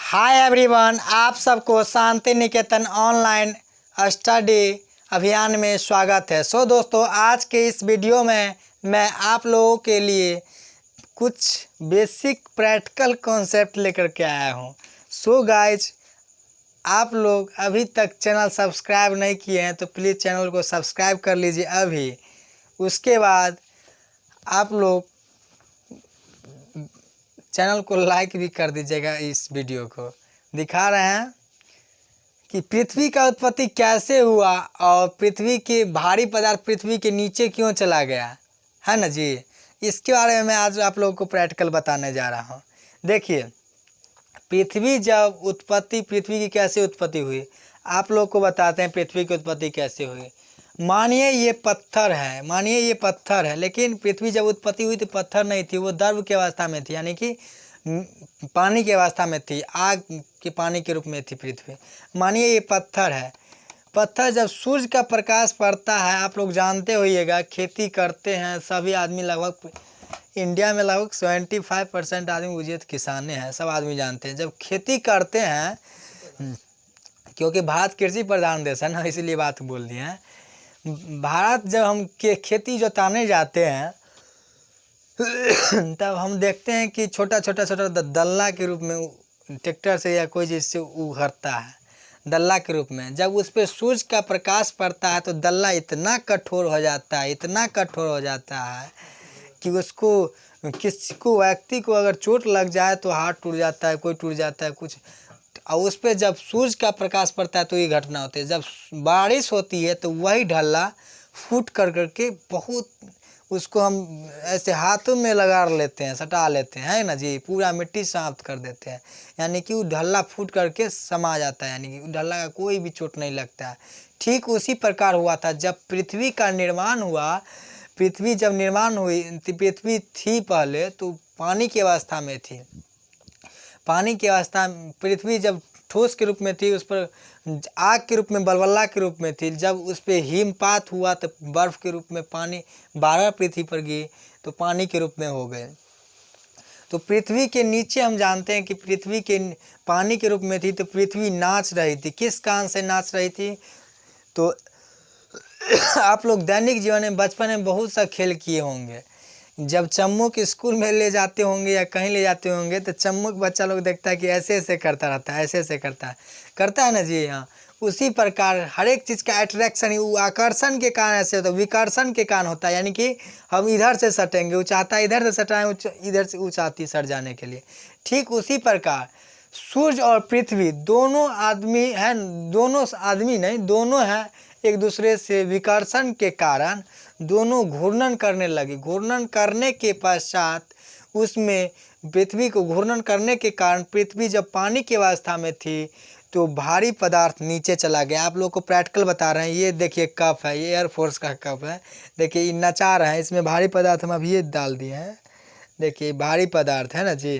Hi everyone, आप सबको Shanti Niketan online study अभियान में स्वागत है। दोस्तों, आज के इस वीडियो में मैं आप लोगों के लिए कुछ बेसिक प्रैक्टिकल कॉन्सेप्ट लेकर के आया हूं। गाइज, आप लोग अभी तक चैनल सब्सक्राइब नहीं किए हैं तो प्लीज़ चैनल को सब्सक्राइब कर लीजिए अभी। उसके बाद आप लोग चैनल को लाइक भी कर दीजिएगा। इस वीडियो को दिखा रहे हैं कि पृथ्वी का उत्पत्ति कैसे हुआ और पृथ्वी के भारी पदार्थ पृथ्वी के नीचे क्यों चला गया है ना जी। इसके बारे में मैं आज आप लोगों को प्रैक्टिकल बताने जा रहा हूँ। देखिए, पृथ्वी की कैसे उत्पत्ति हुई, आप लोग को बताते हैं पृथ्वी की उत्पत्ति कैसे हुई। मानिए ये पत्थर है, लेकिन पृथ्वी जब उत्पत्ति हुई तो पत्थर नहीं थी, वो द्रव की अवस्था में थी, यानी कि पानी की अवस्था में थी, आग के पानी के रूप में थी पृथ्वी। मानिए ये पत्थर है। पत्थर जब सूर्य का प्रकाश पड़ता है, आप लोग जानते होइएगा, खेती करते हैं सभी आदमी, लगभग इंडिया में लगभग 75% आदमी बुझिए तो किसाने हैं, सब आदमी जानते हैं। जब खेती करते हैं, क्योंकि भारत कृषि प्रधान देश है ना, इसीलिए बात बोल दिए हैं। भारत जब हम खेती जोताने जाते हैं तब हम देखते हैं कि छोटा दल्ला के रूप में ट्रैक्टर से या कोई चीज़ से उभरता है, दल्ला के रूप में। जब उस पर सूरज का प्रकाश पड़ता है तो दल्ला इतना कठोर हो जाता है कि उसको व्यक्ति को अगर चोट लग जाए तो हाथ टूट जाता है, कोई टूट जाता है कुछ। और उस पर जब सूरज का प्रकाश पड़ता है तो ये घटना होती है। जब बारिश होती है तो वही ढल्ला फूट करके बहुत, उसको हम ऐसे हाथों में लगा लेते हैं, सटा लेते हैं, है ना जी, पूरा मिट्टी समाप्त कर देते हैं, यानी कि वो ढल्ला फूट करके समा जाता है, यानी कि ढल्ला का कोई भी चोट नहीं लगता है। ठीक उसी प्रकार हुआ था जब पृथ्वी का निर्माण हुआ। पृथ्वी जब निर्माण हुई, पृथ्वी थी पहले तो पानी की अवस्था में थी। पृथ्वी जब ठोस के रूप में थी, उस पर आग के रूप में, बलबला के रूप में थी। जब उस पर हिमपात हुआ तो बर्फ़ के रूप में पानी 12 पृथ्वी पर गिरी तो पानी के रूप में हो गए। तो पृथ्वी के नीचे हम जानते हैं कि पृथ्वी के पानी के रूप में थी, तो पृथ्वी नाच रही थी। किस कारण से नाच रही थी? तो आप लोग दैनिक जीवन में बचपन में बहुत सा खेल किए होंगे। जब चम्मुक स्कूल में ले जाते होंगे या कहीं ले जाते होंगे तो चम्मुक बच्चा लोग देखता है कि ऐसे करता रहता है, ऐसे करता है ना जी। हाँ, उसी प्रकार हर एक चीज़ का अट्रैक्शन, वो आकर्षण के कारण ऐसे होता है, विकर्षण के कारण होता है, यानी कि हम इधर से सटेंगे, वो चाहता है इधर से सटाएं, इधर से वो चाहती है सट जाने के लिए। ठीक उसी प्रकार सूर्य और पृथ्वी दोनों हैं, एक दूसरे से विकर्षण के कारण दोनों घूर्णन करने लगे। घूर्णन करने के पश्चात उसमें पृथ्वी को घूर्णन करने के कारण पृथ्वी जब पानी की अवस्था में थी तो भारी पदार्थ नीचे चला गया। आप लोग को प्रैक्टिकल बता रहे हैं। ये देखिए कप है, ये एयरफोर्स का कप है। देखिए ये नचा रहा है, इसमें भारी पदार्थ हम अभी ये डाल दिए हैं। देखिए भारी पदार्थ है ना जी।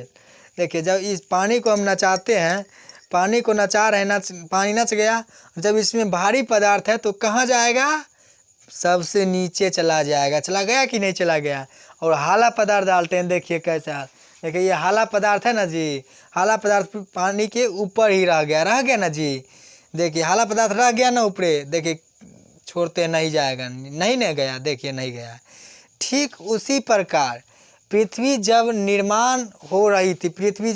देखिए जब इस पानी को हम नचाते हैं, पानी को नचा रहे हैं, पानी नच गया। जब इसमें भारी पदार्थ है तो कहाँ जाएगा? सबसे नीचे चला जाएगा। चला गया कि नहीं चला गया? और हाला पदार्थ डालते हैं, देखिए कैसा। देखिए ये हाला पदार्थ है ना जी, हाला पदार्थ पानी के ऊपर ही रह गया ना जी। देखिए हाला पदार्थ रह गया ना ऊपरे, देखिए छोड़ते नहीं जाएगा, नहीं गया, देखिए नहीं गया। ठीक उसी प्रकार पृथ्वी जब निर्माण हो रही थी, पृथ्वी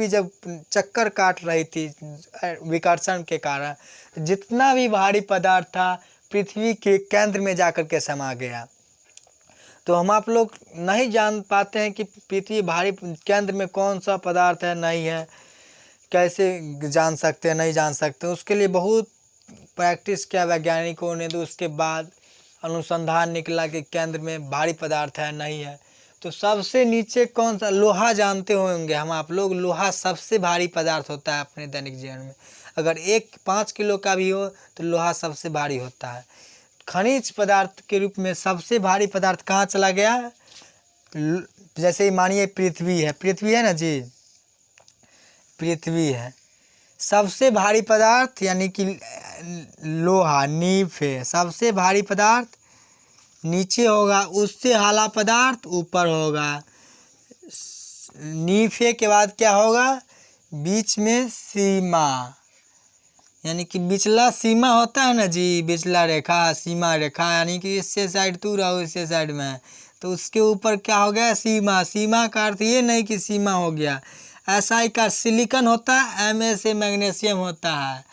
जब चक्कर काट रही थी विकर्षण के कारण, जितना भी भारी पदार्थ था पृथ्वी के केंद्र में जाकर के समा गया। तो हम आप लोग नहीं जान पाते हैं कि पृथ्वी भारी केंद्र में कौन सा पदार्थ है, नहीं है, कैसे जान सकते हैं, नहीं जान सकते। उसके लिए बहुत प्रैक्टिस किया वैज्ञानिकों ने, तो उसके बाद अनुसंधान निकला कि केंद्र में भारी पदार्थ है, नहीं है। तो सबसे नीचे कौन सा? लोहा जानते होंगे हम आप लोग। लोहा सबसे भारी पदार्थ होता है अपने दैनिक जीवन में। अगर 5 किलो का भी हो तो लोहा सबसे भारी होता है। खनिज पदार्थ के रूप में सबसे भारी पदार्थ कहाँ चला गया? जैसे मानिए पृथ्वी है ना जी, पृथ्वी है सबसे भारी पदार्थ, यानी कि लोहा नीफ है सबसे भारी पदार्थ, नीचे होगा, उससे हाला पदार्थ ऊपर होगा। नीफे के बाद क्या होगा? बीच में सीमा, यानी कि बिचला सीमा होता है ना जी, बिचला रेखा, सीमा रेखा, यानी कि इससे साइड तू रहो इससे साइड में, तो उसके ऊपर क्या हो गया, सीमा। सीमा का अर्थ ये नहीं कि सीमा हो गया। SI का सिलिकॉन होता है, MA से मैग्नीशियम होता है।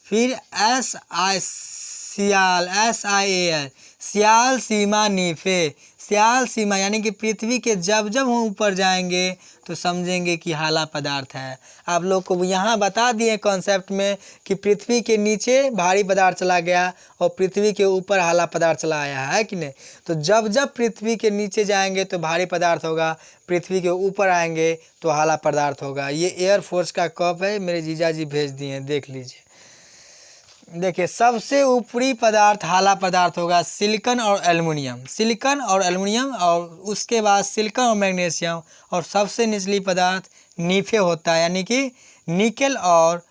फिर SI सियाल, SIAL सियाल सीमा नीफे, सियाल सीमा यानी कि पृथ्वी के जब जब हम ऊपर जाएंगे तो समझेंगे कि हाला पदार्थ है। आप लोग को यहाँ बता दिए कॉन्सेप्ट में कि पृथ्वी के नीचे भारी पदार्थ चला गया और पृथ्वी के ऊपर हाला पदार्थ चला आया है कि नहीं। तो जब जब पृथ्वी के नीचे जाएंगे तो भारी पदार्थ होगा, पृथ्वी के ऊपर आएंगे तो हाला पदार्थ होगा। ये एयरफोर्स का कप है, मेरे जीजा जी भेज दिए हैं, देख लीजिए। देखिए, सबसे ऊपरी पदार्थ हाला पदार्थ होगा सिलिकॉन और एल्युमिनियम, सिलिकॉन और एल्युमिनियम, और उसके बाद सिलिकॉन और मैग्नीशियम, और सबसे निचली पदार्थ नीफे होता है, यानी कि निकेल और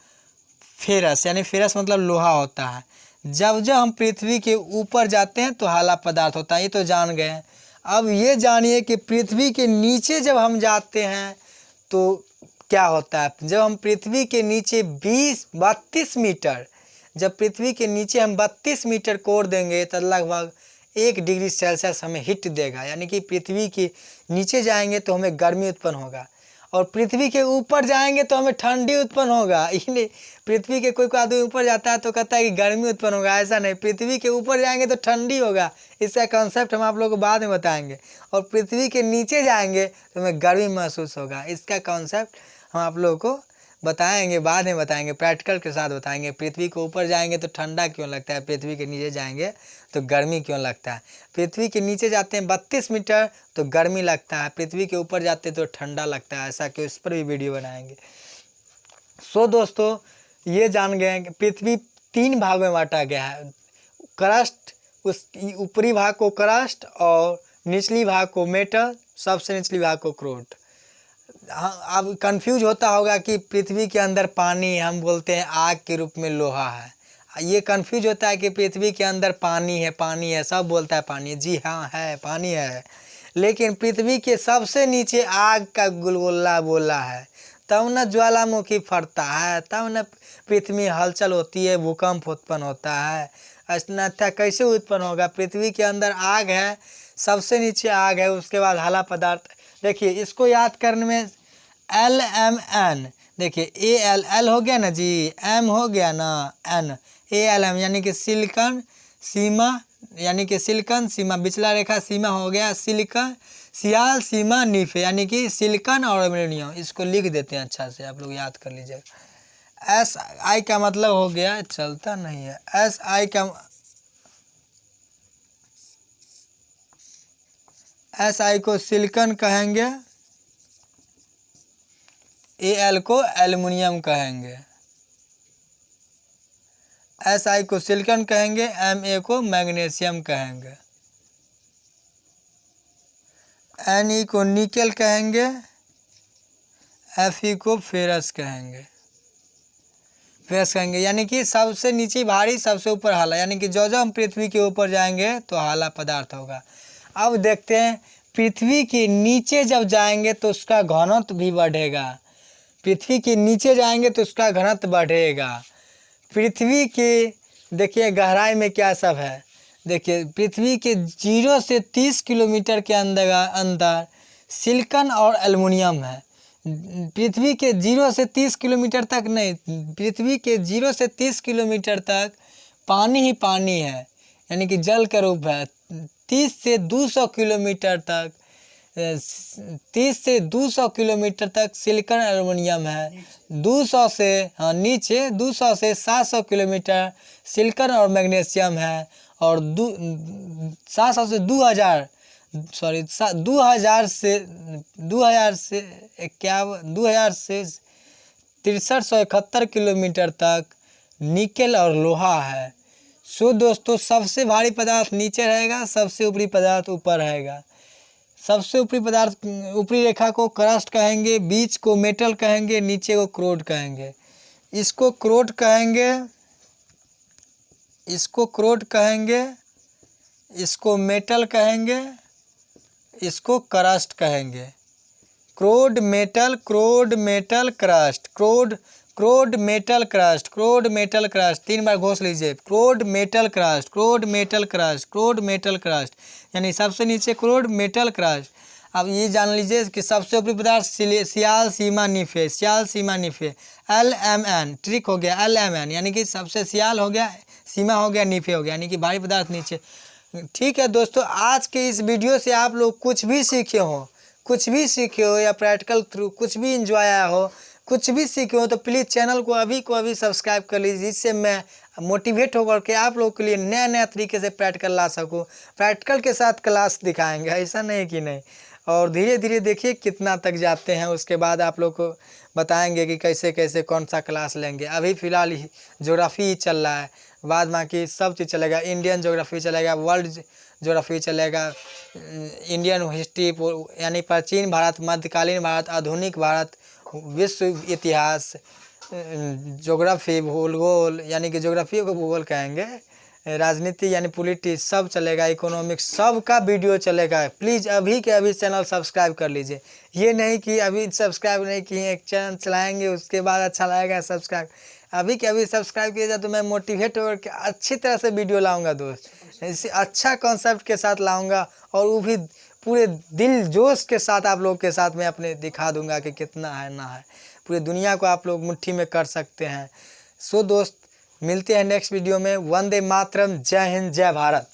फेरस, यानी फेरस मतलब लोहा होता है। जब जब हम पृथ्वी के ऊपर जाते हैं तो हाला पदार्थ होता है, ये तो जान गए। अब ये जानिए कि पृथ्वी के नीचे जब हम जाते हैं तो क्या होता है। जब हम पृथ्वी के नीचे 32 मीटर, जब पृथ्वी के नीचे हम 32 मीटर कोड़ देंगे तो लगभग 1 डिग्री सेल्सियस हमें हीट देगा, यानी कि पृथ्वी के नीचे जाएंगे तो हमें गर्मी उत्पन्न होगा, और पृथ्वी के ऊपर जाएंगे तो हमें ठंडी उत्पन्न होगा। इसलिए पृथ्वी के कोई आदमी ऊपर जाता है तो कहता है कि गर्मी उत्पन्न होगा, ऐसा नहीं, पृथ्वी के ऊपर जाएंगे तो ठंडी होगा। इसका कॉन्सेप्ट हम आप लोगों को बाद में बताएंगे। और पृथ्वी के नीचे जाएंगे तो हमें गर्मी महसूस होगा, इसका कॉन्सेप्ट हम आप लोगों को बताएंगे, बाद में बताएंगे, प्रैक्टिकल के साथ बताएंगे। पृथ्वी के ऊपर जाएंगे तो ठंडा क्यों लगता है, पृथ्वी के नीचे जाएंगे तो गर्मी क्यों लगता है। पृथ्वी के नीचे जाते हैं 32 मीटर तो गर्मी लगता है, पृथ्वी के ऊपर जाते तो ठंडा लगता है, ऐसा क्यों, इस पर भी वीडियो बनाएंगे। सो दोस्तों, ये जान गए कि पृथ्वी 3 भागों में बांटा गया है। क्रस्ट, उस ऊपरी भाग को क्रस्ट और निचली भाग को मेटल, सबसे निचली भाग को क्रोट। हाँ, अब कंफ्यूज होता होगा कि पृथ्वी के अंदर पानी, हम बोलते हैं आग के रूप में लोहा है। ये कंफ्यूज होता है कि पृथ्वी के अंदर पानी है, पानी है, सब बोलता है पानी है। जी हाँ है, पानी है, लेकिन पृथ्वी के सबसे नीचे आग का गुलगुला बोला है, तब न ज्वालामुखी फटता है, तब न पृथ्वी हलचल होती है, भूकंप उत्पन्न होता है। अन्यथा कैसे उत्पन्न होगा। पृथ्वी के अंदर आग है, सबसे नीचे आग है, उसके बाद हाला पदार्थ। देखिए, इसको याद करने में LMN, देखिए AL हो गया ना जी, M हो गया ना, N, ALM यानी कि सिलिकॉन सीमा, यानी कि सिलिकॉन सीमा, बिचला रेखा सीमा हो गया सिलिकॉन, सियाल सीमा नीफे, यानी कि सिलिकॉन और एल्युमिनियम। इसको लिख देते हैं अच्छा से, आप लोग याद कर लीजिएगा। SI का मतलब हो गया, चलता नहीं है, SI को सिलिकॉन कहेंगे, AL को एल्युमिनियम कहेंगे, SI को सिलिकॉन कहेंगे, MA को मैग्नीशियम कहेंगे, Ne को निकेल कहेंगे, Fe को फेरस कहेंगे, यानी कि सबसे नीचे भारी, सबसे ऊपर हाला, यानी कि जो जो हम पृथ्वी के ऊपर जाएंगे तो हाला पदार्थ होगा। अब देखते हैं, पृथ्वी के नीचे जब जाएंगे तो उसका घनत्व भी बढ़ेगा, पृथ्वी के नीचे जाएंगे तो उसका घनत्व बढ़ेगा। पृथ्वी के देखिए गहराई में क्या सब है। देखिए, पृथ्वी के 0 से 30 किलोमीटर के अंदर सिलिकॉन और एल्युमिनियम है। पृथ्वी के 0 से 30 किलोमीटर तक नहीं, पृथ्वी के 0 से 30 किलोमीटर तक पानी ही पानी है, यानी कि जल का रूप है। 30 से 200 किलोमीटर तक, 30 से 200 किलोमीटर तक सिलिकॉन एल्युमिनियम है। 200 से नीचे 200 से 700 किलोमीटर सिलिकॉन और मैग्नीशियम है। और 700 से 2000 से 6371 किलोमीटर तक निकेल और लोहा है। सो दोस्तों, सबसे भारी पदार्थ नीचे रहेगा, सबसे ऊपरी पदार्थ ऊपर रहेगा। सबसे ऊपरी पदार्थ, ऊपरी रेखा को क्रस्ट कहेंगे, बीच को मेटल कहेंगे, नीचे को क्रोट कहेंगे। इसको क्रोट कहेंगे, इसको क्रोट कहेंगे, इसको मेटल कहेंगे, इसको क्रस्ट कहेंगे। क्रोड मेटल क्रस्ट, क्रोड मेटल क्रस्ट 3 बार घोष लीजिए। क्रोड मेटल क्रस्ट यानी सबसे नीचे क्रोड मेटल क्रस्ट। अब ये जान लीजिए कि सबसे ऊपरी पदार्थ सियाल सीमा निफे, LMN, ट्रिक हो गया LMN, यानी कि सबसे सियाल हो गया, सीमा हो गया, निफे हो गया, यानी कि भारी पदार्थ नीचे। ठीक है दोस्तों, आज के इस वीडियो से आप लोग कुछ भी सीखे हो या प्रैक्टिकल थ्रू कुछ भी इंजॉय आया हो, कुछ भी सीखे हो, तो प्लीज़ चैनल को अभी सब्सक्राइब कर लीजिए, जिससे मैं मोटिवेट होकर के आप लोग के लिए नया तरीके से प्रैक्टिकल ला सकूं। प्रैक्टिकल के साथ क्लास दिखाएंगे, ऐसा नहीं कि नहीं। और धीरे धीरे देखिए कितना तक जाते हैं, उसके बाद आप लोग को बताएंगे कि कैसे कैसे कौन सा क्लास लेंगे। अभी फ़िलहाल ज्योग्राफी चल रहा है, बाद बाकी सब चीज़ चलेगा। इंडियन ज्योग्राफी चलेगा, वर्ल्ड ज्योग्राफी चलेगा, इंडियन हिस्ट्री यानी प्राचीन भारत, मध्यकालीन भारत, आधुनिक भारत, विश्व इतिहास, ज्योग्राफी, भूगोल यानी कि ज्योग्राफी को भूगोल कहेंगे, राजनीति यानी पॉलिटिक्स सब चलेगा, इकोनॉमिक्स सब का वीडियो चलेगा। प्लीज़ अभी के अभी चैनल सब्सक्राइब कर लीजिए। ये नहीं कि अभी सब्सक्राइब नहीं किए, एक चैनल चलाएंगे उसके बाद अच्छा लगेगा सब्सक्राइब। अभी के अभी सब्सक्राइब किया जाए तो मैं मोटिवेट होकर के अच्छी तरह से वीडियो लाऊंगा दोस्त, इसे अच्छा कॉन्सेप्ट के साथ लाऊंगा, और वो भी पूरे दिल जोश के साथ आप लोग के साथ मैं अपने दिखा दूंगा कि कितना है ना है। पूरी दुनिया को आप लोग मुट्ठी में कर सकते हैं। सो दोस्त, मिलते हैं नेक्स्ट वीडियो में। वंदे मातरम, जय हिंद, जय भारत।